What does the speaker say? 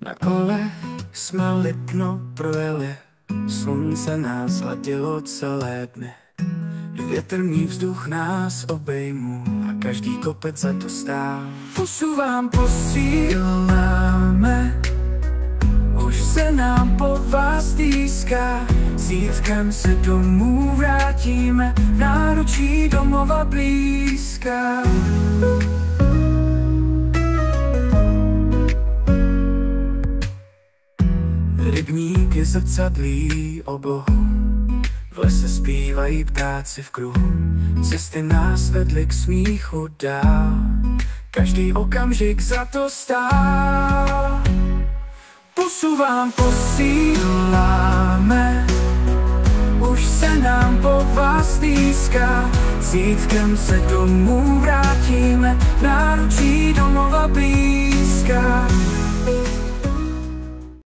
Na kole jsme Lipno projeli, slunce nás hladilo celé dny. Větrný vzduch nás obejmul a každý kopec za to stál. Pusu vám posíláme, už se nám po vás týská. Zítřkem se domů vrátíme, v náručí domova blízká. Rybníky zrcadlí oblohu, v lese zpívají ptáci v kruhu. Cesty nás vedly k smíchu dál, každý okamžik za to stál. Pusu vám posíláme, už se nám po vás týská. Zítřkem se domů vrátíme, v náručí domova blízká.